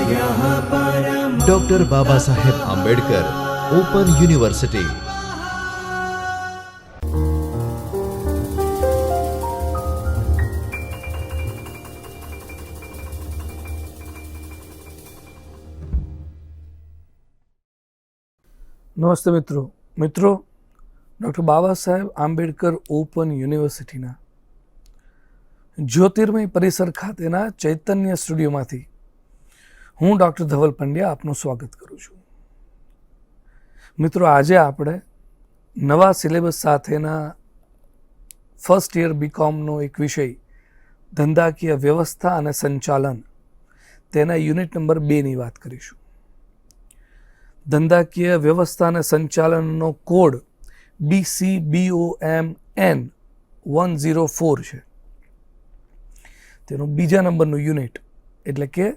Doctor Baba Saheb Ambedkar open university. નમસ્તે મિત્રો doctor Baba Saheb Ambedkar open યુનિવર્સિટીના જ્યોતિર્મય પરિસર ખાતેના ચૈતન્ય સ્ટુડિયોમાંથી હું ડૉક્ટર ધવલ પંડ્યા આપનું સ્વાગત કરું છું. મિત્રો, આજે આપણે નવા સિલેબસ સાથેના ફર્સ્ટ યર બીકોમનો એક વિષય ધંધાકીય વ્યવસ્થા અને સંચાલન તેના યુનિટ નંબર 2ની વાત કરીશું. ધંધાકીય વ્યવસ્થા અને સંચાલનનો કોડ BCBOMN 104 છે. તેનું બીજા નંબરનું યુનિટ એટલે કે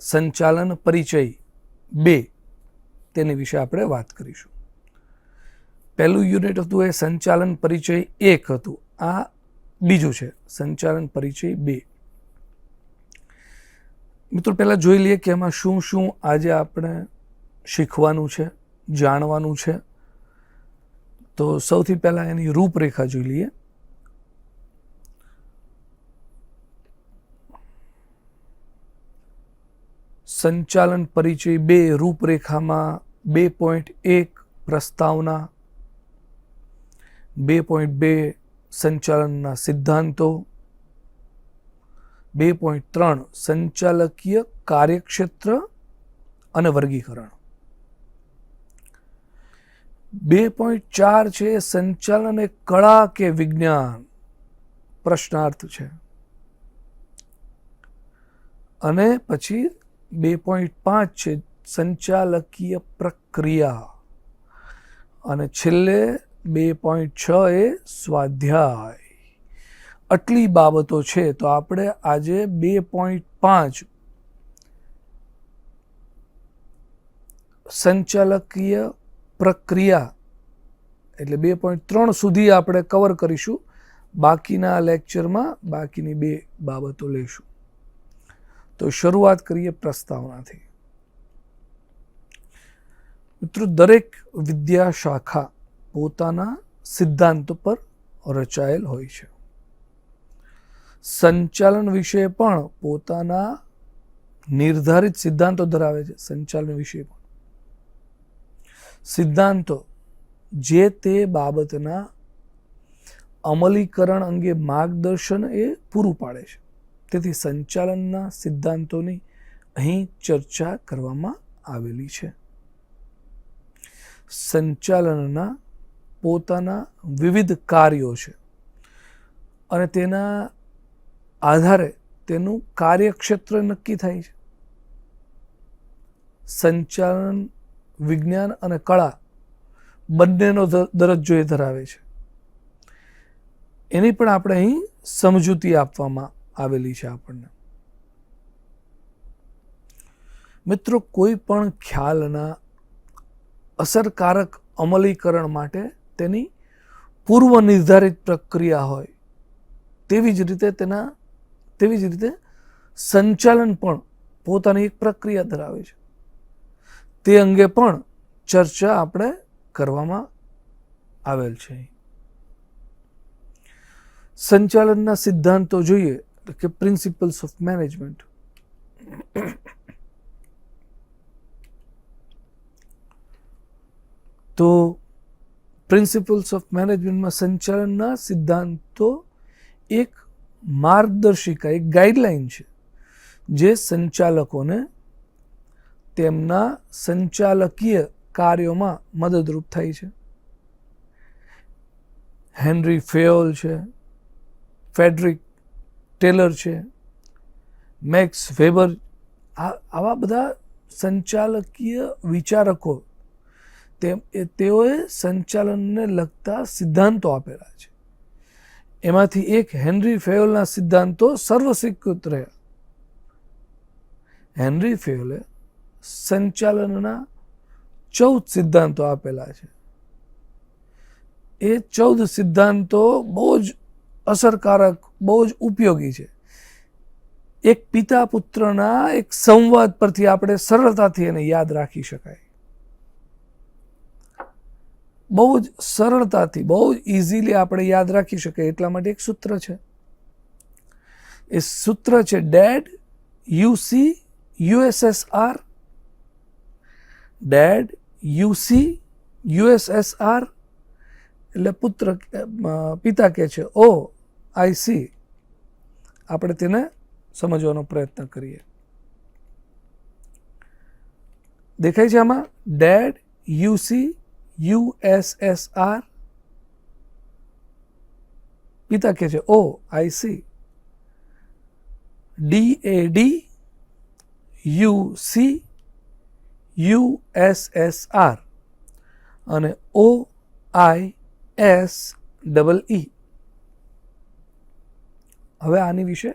સંચાલન પરિચય 2 તેની વિશે આપણે વાત કરીશું. પહેલું યુનિટ હતું એ સંચાલન પરિચય 1 હતું. આ બીજું છે સંચાલન પરિચય 2. મિત્રો, પહેલાં જોઈ લઈએ કે એમાં શું શું આજે આપણે શીખવાનું છે, જાણવાનું છે. તો સૌથી પહેલાં એની રૂપરેખા જોઈ લઈએ. સંચાલન પરિચય 2 રૂપરેખામાં 2.1 પ્રસ્તાવના, 2.2 સંચાલનના સિદ્ધાંતો, 2.3 સંચાલકીય કાર્યક્ષેત્ર અને વર્ગીકરણ, 2.4 છે સંચાલન એ કળા કે વિજ્ઞાન, પ્રશ્નાર્થ છે. અને પછી 2.5 છે સંચાલકીય પ્રક્રિયા, અને છેલ્લે 2.6 એ સ્વાધ્યાય. આટલી બાબતો છે. તો આપણે આજે 2.5 સંચાલકીય પ્રક્રિયા એટલે 2.3 સુધી આપણે કવર કરીશું. બાકીના લેક્ચરમાં બાકીની 2 બાબતો લઈશું. તો શરૂઆત કરીએ પ્રસ્તાવનાથી. મિત્રો, દરેક વિદ્યા શાખા પોતાના સિદ્ધાંતો પર રચાયેલ હોય છે. સંચાલન વિશે પણ પોતાના નિર્ધારિત સિદ્ધાંતો ધરાવે છે. સંચાલન વિશે પણ સિદ્ધાંતો જે તે બાબતના અમલીકરણ અંગે માર્ગદર્શન એ પૂરું પાડે છે. તેથી સંચાલનના સિદ્ધાંતોની અહીં ચર્ચા કરવામાં આવેલી છે. સંચાલનના પોતાના વિવિધ કાર્યો છે અને તેના આધારે તેનું કાર્યક્ષેત્ર નક્કી થાય છે. સંચાલન વિજ્ઞાન અને કળા બંનેનો દરજ્જો એ ધરાવે છે. એની પણ આપણે અહીં સમજૂતી આપવામાં આવેલી છે આપણને. મિત્રો, કોઈ પણ ખ્યાલના અસરકારક અમલીકરણ માટે તેની પૂર્વ નિર્ધારિત પ્રક્રિયા હોય. તેવી જ રીતે સંચાલન પણ પોતાની એક પ્રક્રિયા ધરાવે છે. તે અંગે પણ ચર્ચા આપણે કરવામાં આવેલ છે. સંચાલનના સિદ્ધાંતો જોઈએ કે પ્રિન્સિપલ્સ ઓફ મેનેજમેન્ટ. તો પ્રિન્સિપલ્સ ઓફ મેનેજમેન્ટમાં સંચાલનના સિદ્ધાંતો એક માર્ગદર્શિકા, એક ગાઈડલાઈન છે જે સંચાલકોને તેમના સંચાલકીય કાર્યોમાં મદદરૂપ થાય છે. હેનરી ફેયોલ છે, ફેડરિક ટેલર છે, મેક્સ વેબર, આવા બધા સંચાલકીય વિચારકો તેઓએ સંચાલનને લગતા સિદ્ધાંતો આપેલા છે. એમાંથી એક હેનરી ફેયોલના સિદ્ધાંતો સર્વસ્વીકૃત રહ્યા. હેનરી ફેયોલે સંચાલનના 14 સિદ્ધાંતો આપેલા છે. એ 14 સિદ્ધાંતો બહુ જ અસરકારક, બહુ જ ઉપયોગી છે. એક પિતા પુત્રના એક સંવાદ પરથી આપણે સરળતાથી એને યાદ રાખી શકાય. બહુ જ સરળતાથી, બહુ જ ઇઝીલી આપણે યાદ રાખી શકીએ એટલા માટે એક સૂત્ર છે. એ સૂત્ર છે ડેડ યુસી યુએસએસઆર. ડેડ યુસી યુએસએસઆર એટલે પુત્ર, પિતા કે છે ઓ આઈ સી. આપણે તેને સમજવાનો પ્રયત્ન કરીએ. દેખાય છે આમાં ડેડ યુસી યુએસએસઆર. પિતા કે છે ઓ I C. DAD UC USSR અને OISEE. હવે આની વિશે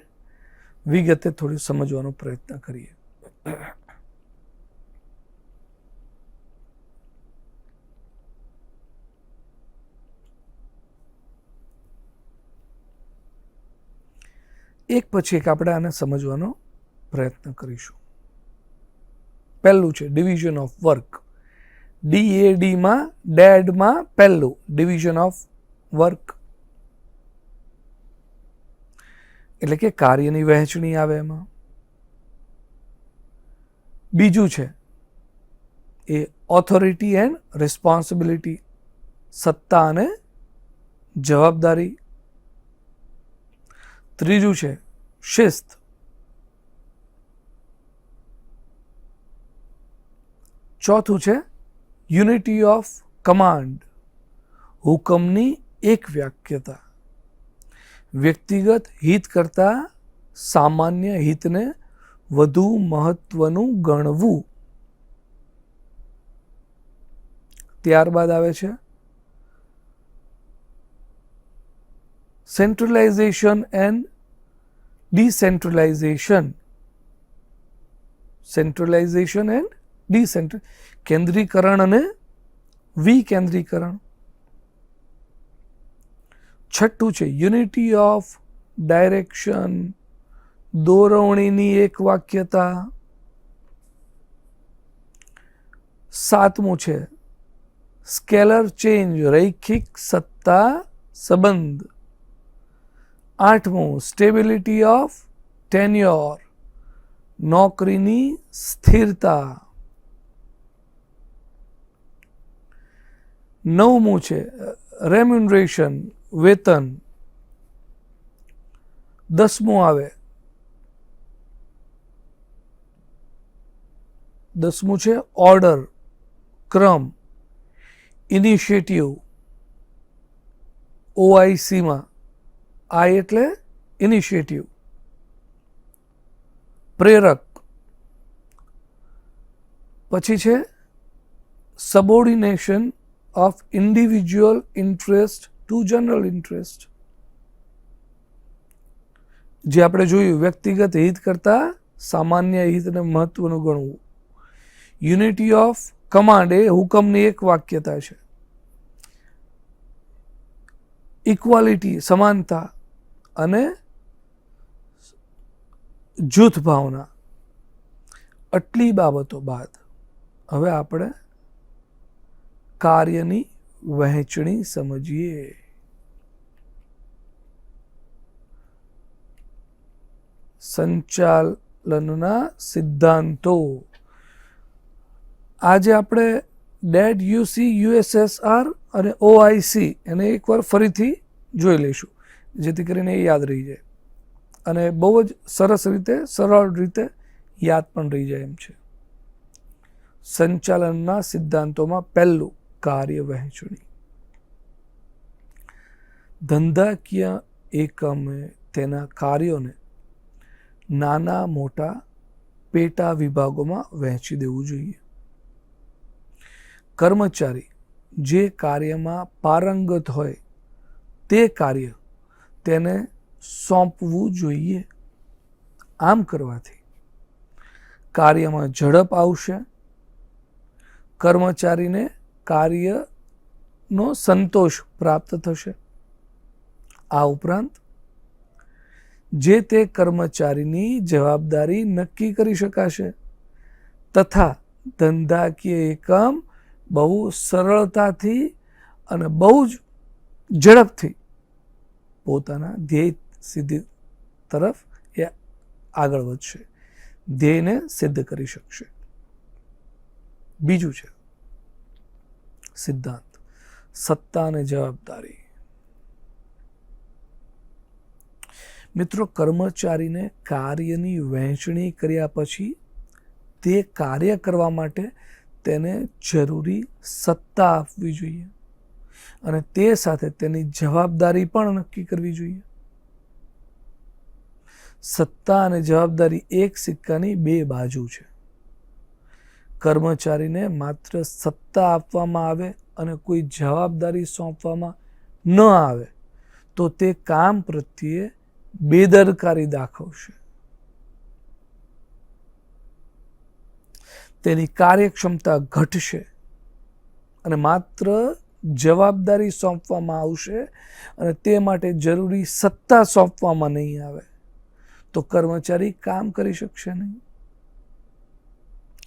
વિગતે થોડું સમજવાનો પ્રયત્ન કરીએ. એક પછી એક આપણે આને સમજવાનો પ્રયત્ન કરીશું. પહેલું છે ડિવિઝન ઓફ વર્ક. DADમાં ડેડમાં પહેલું ડિવિઝન ઓફ વર્ક એટલે કે કાર્યની વહેંચણી આવે એમાં. બીજું છે એ ઓથોરિટી એન્ડ રિસ્પોન્સિબિલિટી, સત્તા અને જવાબદારી. ત્રીજું છે શિસ્ત. ચોથું છે યુનિટી ઓફ કમાન્ડ, હુકમની એક વાક્યતા. વ્યક્તિગત હિત કરતાં સામાન્ય હિતને વધુ મહત્વનું ગણવું. ત્યારબાદ આવે છે સેન્ટ્રલાઇઝેશન એન્ડ ડિસેન્ટ્રલાઇઝેશન. સેન્ટ્રલાઇઝેશન એન્ડ કેન્દ્રીકરણ અને વિકેન્દ્રીકરણ. છઠ્ઠું છે યુનિટી ઓફ ડાયરેક્શન, દોરવણીની એક વાક્યતા. સાતમું છે સ્કેલર ચેન્જ, રૈખિક સત્તા સંબંધ. આઠમું સ્ટેબિલિટી ઓફ ટેન્યોર, નોકરીની સ્થિરતા. નવમું છે રેમ્યુનરેશન, વેતન. 10મું આવે 10મું છે ઓર્ડર, ક્રમ, ઇનિશિયેટિવ. OICમાં આઈ એટલે ઇનિશિયેટિવ, પ્રેરક. પછી છે subordination of individual interest to general interest. જે આપણે જોયું વ્યક્તિગત હિત કરતાં સામાન્ય હિતને મહત્વનું ગણવું. યુનિટી ઓફ કમાન્ડ એ હુકમની એક વાક્યતા છે. ઇક્વાલિટી, સમાનતા અને જૂથ ભાવના. આટલી બાબતો બાદ હવે આપણે કાર્યની વહેંચણી સમજીએ. સંચાલનના સિદ્ધાંતો. આજે આપણે ડેડ યુસી યુએસએસઆર અને OIC એને એકવાર ફરીથી જોઈ લઈશું જેથી કરીને એ યાદ રહી જાય અને બહુ જ સરસ રીતે, સરળ રીતે યાદ પણ રહી જાય એમ છે. સંચાલનના સિદ્ધાંતોમાં પહેલું કાર્ય વહેંચણી. ધંધાકીય એકમે તેના કાર્યોને નાના મોટા પેટા વિભાગોમાં વહેંચી દેવું જોઈએ. કર્મચારી જે કાર્યમાં પારંગત હોય તે કાર્ય તેને સોંપવું જોઈએ. આમ કરવાથી કાર્યમાં ઝડપ આવશે, કર્મચારીને કાર્યનો સંતોષ પ્રાપ્ત થશે. આ ઉપરાંત જે તે કર્મચારીની જવાબદારી નક્કી કરી શકાશે તથા ધંધાકીય એકમ બહુ સરળતાથી અને બહુ જ ઝડપથી પોતાના ધ્યેય સિદ્ધિ તરફ એ આગળ વધશે, ધ્યેયને સિદ્ધ કરી શકશે. બીજું છે સિદ્ધાંત સત્તા અને જવાબદારી. મિત્રો, કર્મચારીને કાર્યની વહેંચણી કર્યા પછી તે કાર્ય કરવા માટે તેને જરૂરી સત્તા આપવી જોઈએ અને તે સાથે તેની જવાબદારી પણ નક્કી કરવી જોઈએ. સત્તા અને જવાબદારી એક સિક્કાની બે બાજુ છે. કર્મચારીને માત્ર સત્તા આપવામાં આવે અને કોઈ જવાબદારી સોંપવામાં ન આવે તો તે કામ પ્રત્યે બેદરકારી દાખવશે, તેની કાર્યક્ષમતા ઘટશે અને માત્ર જવાબદારી સોંપવામાં આવશે અને તે માટે જરૂરી સત્તા સોંપવામાં નહીં આવે તો કર્મચારી કામ કરી શકશે નહીં.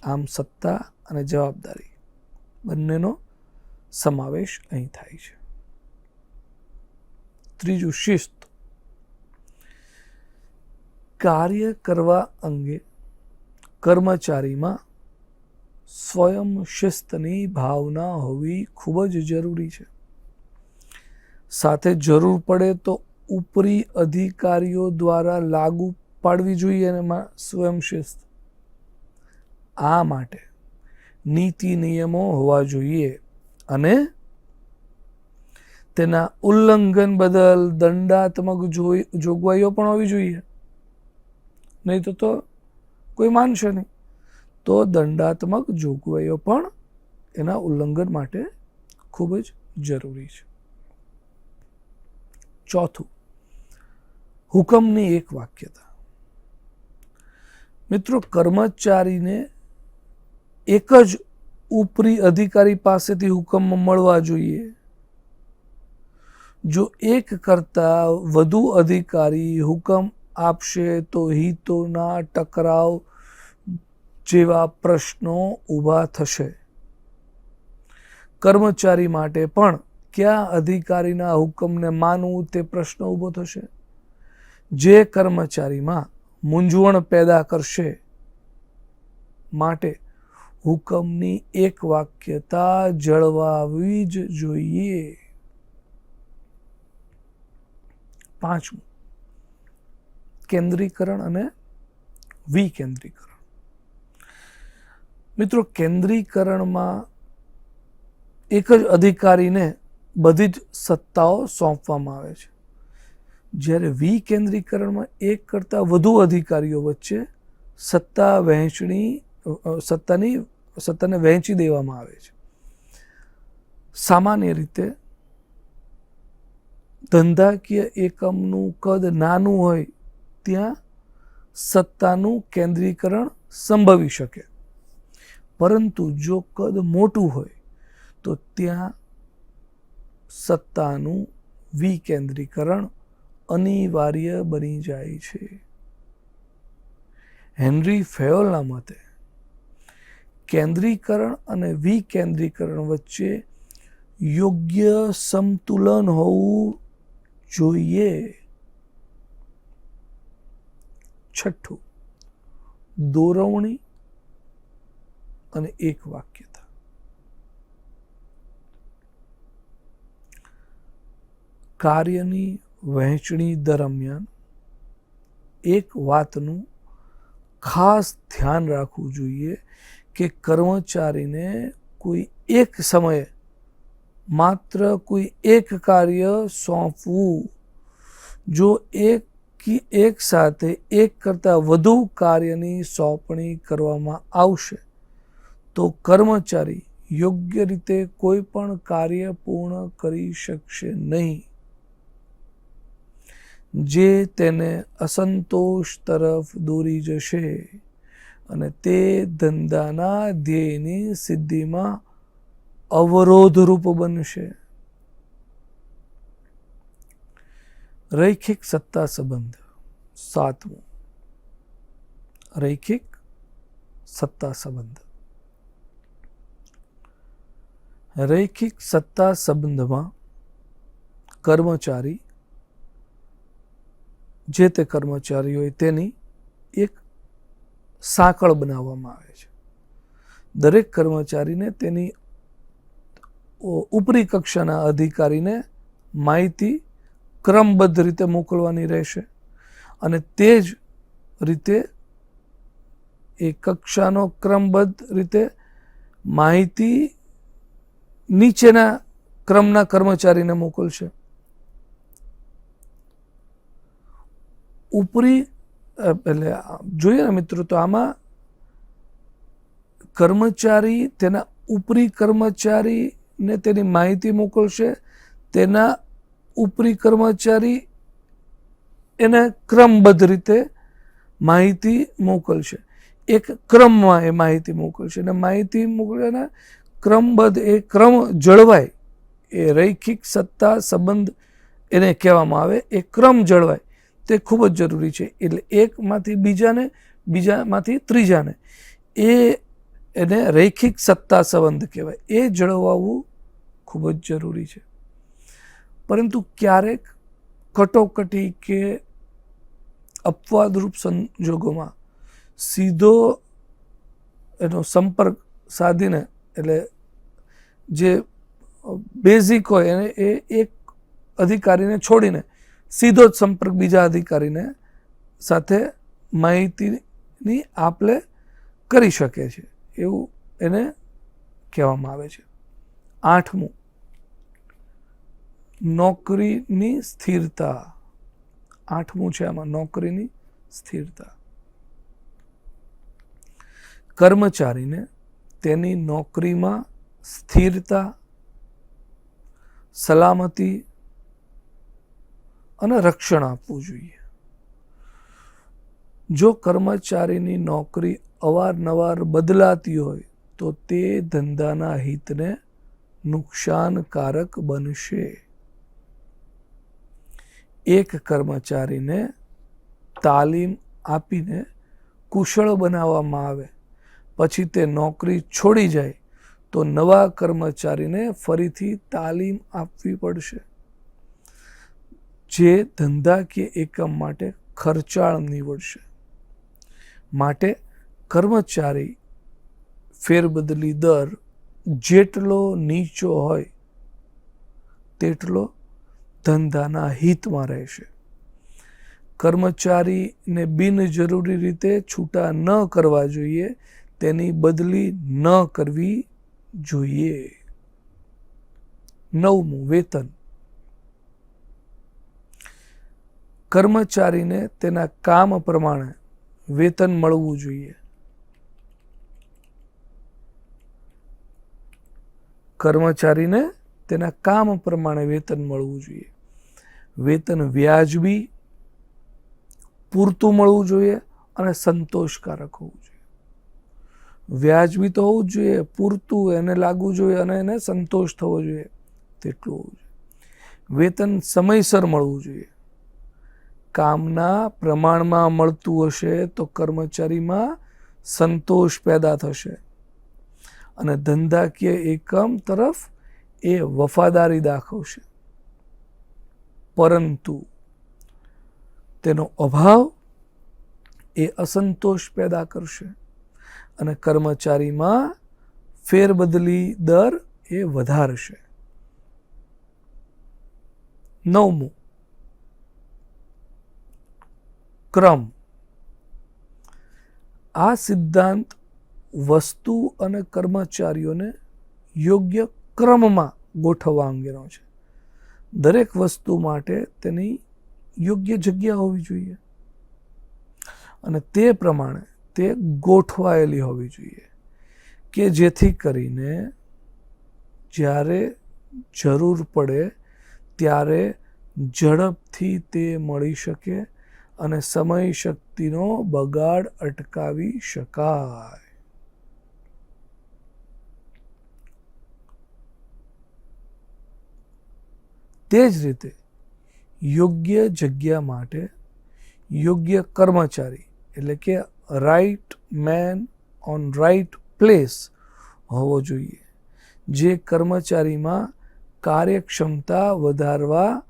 આમ સત્તા અને જવાબદારી બંનેનો સમાવેશ અહીં થાય છે. ત્રીજું શિસ્ત. કાર્ય કરવા અંગે કર્મચારીમાં સ્વયં શિસ્તની ભાવના હોવી ખૂબ જ જરૂરી છે. સાથે જરૂર પડે તો ઉપરી અધિકારીઓ દ્વારા લાગુ પાડવી જોઈએ એમાં સ્વયં શિસ્ત. આ માટે નીતિ નિયમો હોવા જોઈએ અને તેના ઉલ્લંઘન બદલ દંડાત્મક જોગવાઈઓ પણ હોવી જોઈએ. નહીં તો કોઈ માનશે નહીં. તો દંડાત્મક જોગવાઈઓ પણ એના ઉલ્લંઘન માટે ખૂબ જ જરૂરી છે. ચોથું, હુકમની એક વાક્યતા. મિત્રો, કર્મચારીને એક જ ઉપરી અધિકારી પાસેથી હુકમ મળવા જોઈએ. જો એક કરતા વધુ અધિકારી હુકમ આપશે તો હિતોના ટકરાવ જેવા પ્રશ્નો ઊભા થશે. કર્મચારી માટે પણ કયા અધિકારીના હુકમને માનવું તે પ્રશ્ન ઊભો થશે, જે કર્મચારીમાં મૂંઝવણ પેદા કરશે. માટે હુકમની એક વાક્યતા જળવાવી જ જોઈએ. પાંચમું, કેન્દ્રીકરણ અને વિકેન્દ્રીકરણ. મિત્રો, કેન્દ્રીકરણમાં એક જ અધિકારીને બધી જ સત્તાઓ સોંપવામાં આવે છે, જ્યારે વિકેન્દ્રીકરણમાં એક કરતાં વધુ અધિકારીઓ વચ્ચે સત્તાને વહેંચી દેવામાં આવે છે. સામાન્ય રીતે ધંધાકીય એકમનું કદ નાનું હોય ત્યાં સત્તાનું કેન્દ્રીકરણ સંભવી શકે, પરંતુ જો કદ મોટું હોય તો ત્યાં સત્તાનું વિકેન્દ્રીકરણ અનિવાર્ય બની જાય છે. હેનરી ફેયોલના મતે કેન્દ્રીકરણ અને વિકેન્દ્રીકરણ વચ્ચે યોગ્ય સંતુલન હોવું જોઈએ. છઠ્ઠું, દોરવણી અને એક વાક્યતા. કાર્યની વહેંચણી દરમિયાન એક વાતનું ખાસ ધ્યાન રાખવું જોઈએ કે કર્મચારીને કોઈ એક સમયે માત્ર કોઈ એક કાર્ય સોંપવું. જો એક સાથે એક કરતાં વધુ કાર્યની સોંપણી કરવામાં આવશે તો કર્મચારી યોગ્ય રીતે કોઈ પણ કાર્ય પૂર્ણ કરી શકશે નહીં, જે તેને અસંતોષ તરફ દોરી જશે અને તે ધંધાના ધ્યેયની સિદ્ધિમાં અવરોધરૂપ બનશે. રૈખિક સત્તા સંબંધ. સાતમું, રૈખિક સત્તા સંબંધ. રૈખિક સત્તા સંબંધમાં કર્મચારી, જે તે કર્મચારી હોય તેની એક સાંકળ બનાવવામાં આવે છે. દરેક કર્મચારીને તેની ઉપરી કક્ષાના અધિકારીને માહિતી ક્રમબદ્ધ રીતે મોકલવાની રહેશે અને તે જ રીતે એ કક્ષાનો ક્રમબદ્ધ રીતે માહિતી નીચેના ક્રમના કર્મચારીને મોકલશે. ઉપરી એટલે જોઈએ ને મિત્રો, તો આમાં કર્મચારી તેના ઉપરી કર્મચારીને તેની માહિતી મોકલશે, તેના ઉપરી કર્મચારી એને ક્રમબદ્ધ રીતે માહિતી મોકલશે. એક ક્રમમાં એ માહિતી મોકલશે અને માહિતી મોકલ્યાના ક્રમબદ્ધ એ ક્રમ જળવાય, એ રૈખિક સત્તા સંબંધ એને કહેવામાં આવે. એ ક્રમ જળવાય તે ખૂબ જ જરૂરી છે. એટલે એકમાંથી બીજાને, બીજામાંથી ત્રીજાને, એને રૈખિક સત્તા સંબંધ કહેવાય. એ જળવાવું ખૂબ જ જરૂરી છે. પરંતુ ક્યારેક કટોકટી કે અપવાદરૂપ સંજોગોમાં સીધો એનો સંપર્ક સાધીને, એટલે જે બેઝિક હોય એને એ એક અધિકારીને છોડીને સીધો જ સંપર્ક બીજા અધિકારીને સાથે માહિતીની આપ-લે કરી શકે છે, એવું એને કહેવામાં આવે છે. આઠમું, નોકરીની સ્થિરતા. આઠમું છે આમાં, નોકરીની સ્થિરતા. કર્મચારીને તેની નોકરીમાં સ્થિરતા, સલામતી અને રક્ષણ આપવું જોઈએ. જો કર્મચારીની નોકરી અવારનવાર બદલાતી હોય તો તે ધંધાના હિતને નુકસાનકારક બનશે. એક કર્મચારીને તાલીમ આપીને કુશળ બનાવવામાં આવે, પછી તે નોકરી છોડી જાય તો નવા કર્મચારીને ફરીથી તાલીમ આપવી પડશે, જે ધંધાકીય એકમ માટે ખર્ચાળ નીવડશે. માટે કર્મચારી ફેરબદલી દર જેટલો નીચો હોય તેટલો ધંધાના હિતમાં રહેશે. કર્મચારીને બિનજરૂરી રીતે છૂટા ન કરવા જોઈએ, તેની બદલી ન કરવી જોઈએ. નવમું, વેતન. કર્મચારીને તેના કામ પ્રમાણે વેતન મળવું જોઈએ. કર્મચારીને તેના કામ પ્રમાણે વેતન મળવું જોઈએ. વેતન વ્યાજબી, પૂરતું મળવું જોઈએ અને સંતોષકારક હોવું જોઈએ. વ્યાજબી તો હોવું જ જોઈએ, પૂરતું એને લાગવું જોઈએ અને એને સંતોષ થવો જોઈએ તેટલું હોવું જોઈએ. વેતન સમયસર મળવું જોઈએ. કામના પ્રમાણમાં મળતું હશે તો કર્મચારીમાં સંતોષ પેદા થશે અને ધંધાકીય એકમ તરફ એ વફાદારી દાખવશે. પરંતુ તેનો અભાવ એ અસંતોષ પેદા કરશે અને કર્મચારીમાં ફેરબદલી દર એ વધારશે. નવમું, ક્રમ. આ સિદ્ધાંત વસ્તુ અને કર્મચારીઓને યોગ્ય ક્રમમાં ગોઠવવા અંગેનો છે. દરેક વસ્તુ માટે તેની યોગ્ય જગ્યા હોવી જોઈએ અને તે પ્રમાણે તે ગોઠવાયેલી હોવી જોઈએ કે જેથી કરીને જ્યારે જરૂર પડે ત્યારે ઝડપથી તે મળી શકે અને સમય શક્તિનો બગાડ અટકાવી શકાય. તે જ રીતે યોગ્ય જગ્યા માટે યોગ્ય કર્મચારી એટલે કે right man on right place હોવો જોઈએ, જે કર્મચારીમાં કાર્યક્ષમતા વધારવા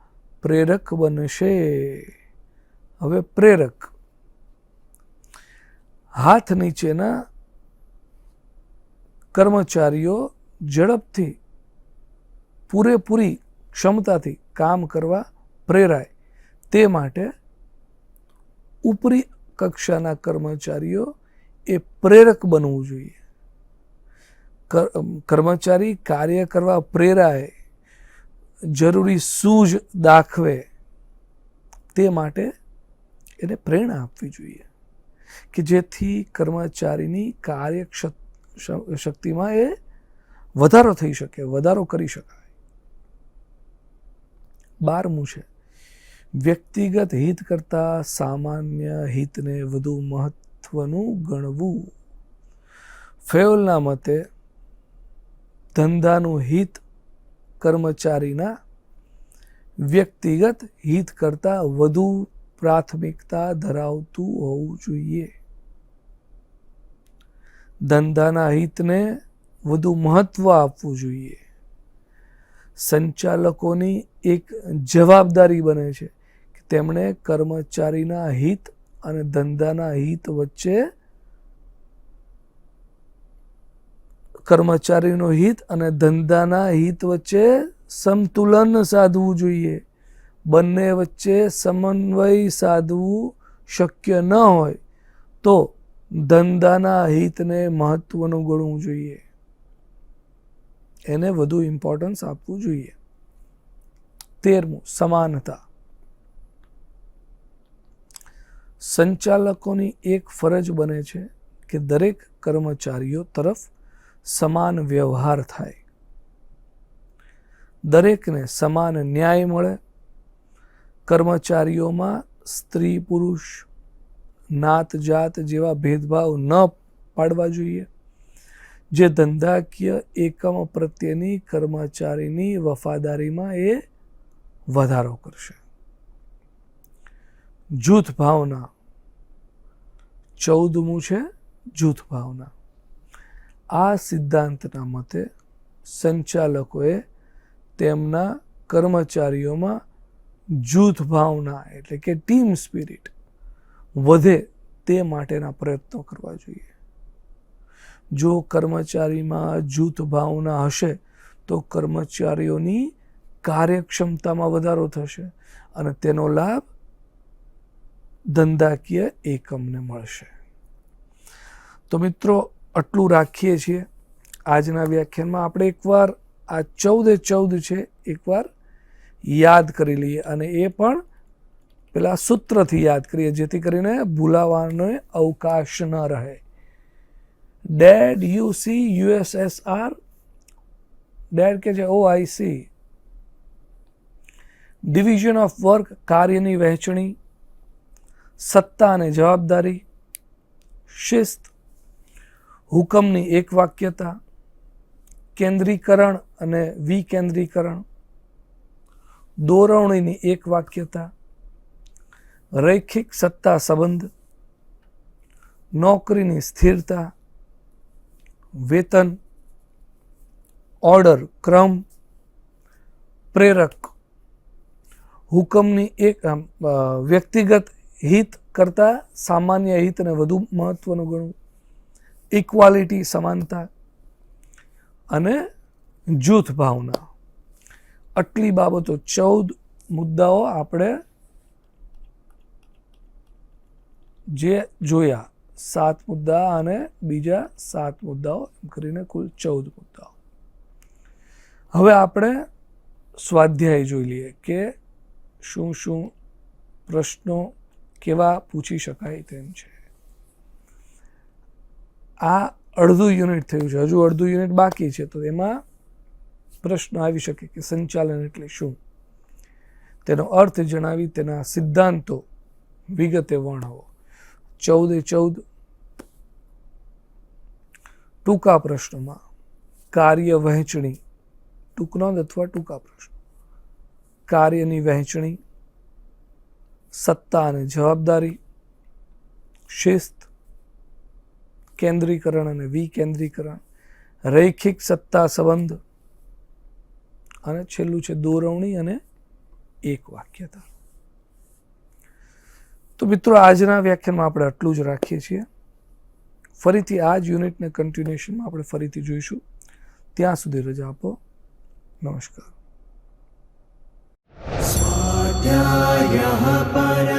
પ્રેરક બનશે. હવે પ્રેરક હાથ નીચેના કર્મચારીઓ ઝડપથી પૂરેપૂરી ક્ષમતાથી કામ કરવા પ્રેરાય તે માટે ઉપરી કક્ષાના કર્મચારીઓ એ પ્રેરક બનવું જોઈએ. કર્મચારી કાર્ય કરવા પ્રેરાય, જરૂરી સૂઝ દાખવે તે માટે એને પ્રેરણા આપવી જોઈએ કે જેથી કર્મચારીની શક્તિમાં એ વધારો થઈ શકે, વધારો કરી શકાય. 12મું છે વ્યક્તિગત હિત કરતાં સામાન્ય હિતને વધુ મહત્વનું ગણવું. ફેયોલના મતે ધંધાનું હિત કર્મચારીના વ્યક્તિગત હિત કરતાં વધુ પ્રાથમિકતા ધરાવતું હોવું જોઈએ. ધંધાના હિતને વધુ મહત્વ આપવું જોઈએ. સંચાલકોની એક જવાબદારી બને છે કે તેમણે કર્મચારીના હિત અને ધંધાના હિત વચ્ચે સંતુલન સાધવું જોઈએ. બંને વચ્ચે સમન્વય સાધવું શક્ય ન હોય તો ધંધાના હિતને મહત્વનું ગણવું જોઈએ, એને વધુ ઇમ્પોર્ટન્સ આપવું જોઈએ. 13મું સમાનતા. સંચાલકોની એક ફરજ બને છે કે દરેક કર્મચારીઓ તરફ સમાન વ્યવહાર થાય, દરેકને સમાન ન્યાય મળે. કર્મચારીઓમાં સ્ત્રી પુરુષ, નાત જાત જેવા ભેદભાવ ન પાડવા જોઈએ, જે ધંધાકીય એકમ પ્રત્યેની કર્મચારીની વફાદારીમાં એ વધારો કરશે. જૂથ ભાવના. 14મું છે જૂથ ભાવના. આ સિદ્ધાંતના મતે સંચાલકોએ તેમના કર્મચારીઓમાં જૂથ ભાવના એટલે કે ટીમ સ્પિરિટ વધે તે માટેના પ્રયત્નો કરવા જોઈએ. જો કર્મચારીમાં જૂથ ભાવના હશે તો કર્મચારીઓની કાર્યક્ષમતામાં વધારો થશે અને તેનો લાભ ધંધાકીય એકમને મળશે. તો મિત્રો આટલું રાખીએ છીએ આજના વ્યાખ્યાનમાં. આપણે એકવાર આ 14 છે એકવાર યાદ કરી લઈએ અને એ પણ પેલા સૂત્રથી યાદ કરીએ જેથી કરીને ભૂલાવાનો અવકાશ ન રહે. ડેડ યુસી USSR, ડેડ કે છે OIC, ડિવિઝન ઓફ વર્ક કાર્યની વહેંચણી, સત્તા અને જવાબદારી, શિસ્ત, હુકમની એક વાક્યતા, કેન્દ્રીકરણ અને વિકેન્દ્રીકરણ, દોરવણીની એક વાક્યતા, રૈખિક સત્તા સંબંધ, નોકરીની સ્થિરતા, વેતન, ઓર્ડર ક્રમ, પ્રેરક, હુકમની એક વ્યક્તિગત હિત કરતા સામાન્ય હિતને વધુ મહત્વનું ગણવું, ઇક્વાલિટી સમાનતા અને જૂથ ભાવના. આટલી બાબતો 14 મુદ્દાઓ આપણે જે જોયા, 7 મુદ્દા અને બીજા 7 મુદ્દાઓ કરીને કુલ 14 મુદ્દાઓ. હવે આપણે સ્વાધ્યાય જોઈ લઈએ કે શું શું પ્રશ્નો કેવા પૂછી શકાય તેમ છે. આ અડધું યુનિટ થયું છે, હજુ અડધું યુનિટ બાકી છે, તો એમાં પ્રશ્ન આવી શકે કે સંચાલન એટલે શું, તેનો અર્થ જણાવી તેના સિદ્ધાંતો વિગતે વર્ણવો. 14 ટૂંકા પ્રશ્નોમાં કાર્ય વહેંચણી, ટૂંક નોંધ અથવા ટૂંકા પ્રશ્નો, કાર્યની વહેંચણી, સત્તા અને જવાબદારી, શિસ્ત, કેન્દ્રીકરણ અને વિકેન્દ્રીકરણ, રૈખિક સત્તા સંબંધ, અને છેલ્લું છે દોરવણી અને એક વાક્યતા. તો મિત્રો, આજના વ્યાખ્યાનમાં આપણે આટલું જ રાખીએ છીએ. ફરીથી આ જ યુનિટને કન્ટિન્યુએશનમાં આપણે ફરીથી જોઈશું. ત્યાં સુધી રજા આપો. નમસ્કાર. स्वाध्यायः परमः